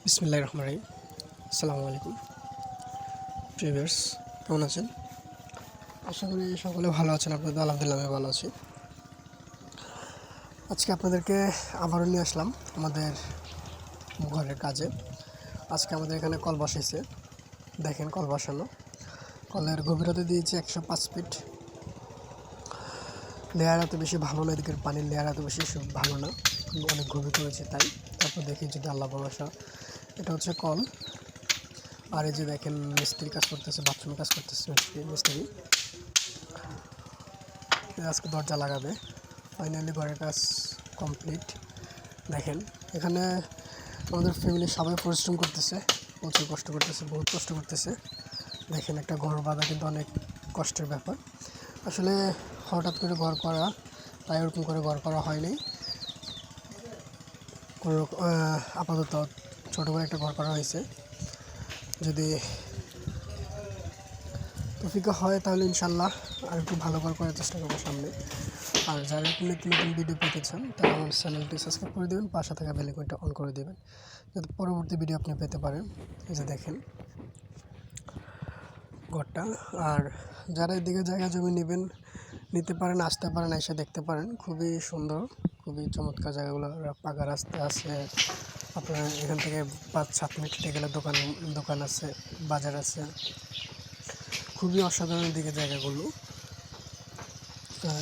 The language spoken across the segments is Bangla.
বিসমিল্লাহির রহমানির রহিম। আসসালামু আলাইকুম ভিউয়ার্স, কেমন আছেন? আশা করি সকলে ভালো আছেন। আপনাদের আলহামদুলিল্লাহ আমি ভালো আছি। আজকে আপনাদেরকে আবারও নিয়ে আসলাম আমাদের ঘরের কাজে। আজকে আমাদের এখানে কল বসাইছে, দেখেন কল বসানো। কলের গভীরতা দিয়েছে 105 ফিট। লেয়ার এত বেশি ভালো না, এদিকের পানির লেয়ার এত বেশি ভালো না, অনেক গভীর করেছে তাই। তারপর দেখি যদি আল্লাহ ভরসা। এটা হচ্ছে কল। আর এই যে দেখেন মিস্ত্রি কাজ করতেছে, বাথরুমে কাজ করতেছে মিস্ত্রি। আজকে দরজা লাগাবে। ফাইনালি ঘরের কাজ কমপ্লিট। দেখেন এখানে আমাদের ফ্যামিলির সবাই পরিশ্রম করতেছে, প্রচুর কষ্ট করতেছে, বহুত কষ্ট করতেছে। দেখেন একটা ঘর বাঁধা কিন্তু অনেক কষ্টের ব্যাপার। আসলে হঠাৎ করে ঘর করা, তাই ওরকম করে ঘর করা হয়নি। কোনো আপাতত ছোটো করে একটা ঘর করা হয়েছে। যদি তৌফিক হয় তাহলে ইনশাল্লাহ আর একটু ভালো করে করার চেষ্টা করবো সামনে। আর যারা নিত্য নতুন ভিডিও পেতে চান তারা আমার চ্যানেলটি সাবস্ক্রাইব করে দেবেন, পাশে থাকা বেল আইকনটা অন করে দেবেন, যাতে পরবর্তী ভিডিও আপনি পেতে পারেন। এই যে দেখেন ঘরটা। আর যারা এদিকে জায়গা জমি নেবেন, নিতে পারেন, আসতে পারেন, এসে দেখতে পারেন। খুবই সুন্দর, খুবই চমৎকার জায়গাগুলো। পাকা রাস্তা আছে, আপনার এখান থেকে 5-7 মিনিট হেঁটে গেলে দোকান আছে, বাজার আছে। খুবই অসাধারণ দিকে জায়গাগুলো।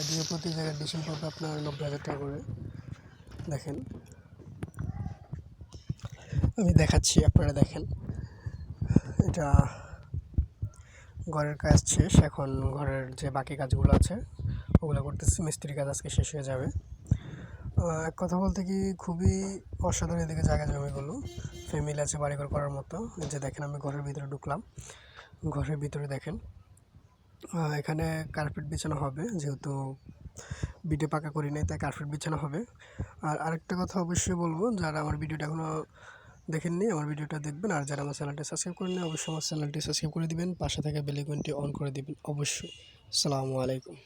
এদিকে প্রতি জায়গায় ডিসিশন পড়বে আপনার 90,000 টাকা করে। দেখেন আমি দেখাচ্ছি, আপনারা দেখেন। এটা ঘরের কাজ শেষ, এখন ঘরের যে বাকি কাজগুলো আছে ওগুলো করতেছি। মিস্ত্রির কাজ আজকে শেষ হয়ে যাবে। এক কথা বলতে কি, খুবই অসাধারণ এদিকে জায়গা জমিগুলো। ফ্যামিলি আছে বাড়িঘর করার মতো। এই যে দেখেন আমি ঘরের ভিতরে ঢুকলাম। ঘরের ভিতরে দেখেন এখানে কার্পেট বিছানো হবে, যেহেতু বিটে পাকা করি নাই তাই কার্পেট বিছানো হবে। আর আরেকটা কথা অবশ্যই বলবো, যারা আমার ভিডিওটা এখনও দেখেননি আমার ভিডিওটা দেখবেন। আর যারা আমার চ্যানেলটি সাবস্ক্রাইব করেন অবশ্যই আমার চ্যানেলটি সাবস্ক্রাইব করে দিবেন, পাশে থাকা বেল আইকনটি অন করে দিবেন অবশ্যই। আসসালামু আলাইকুম।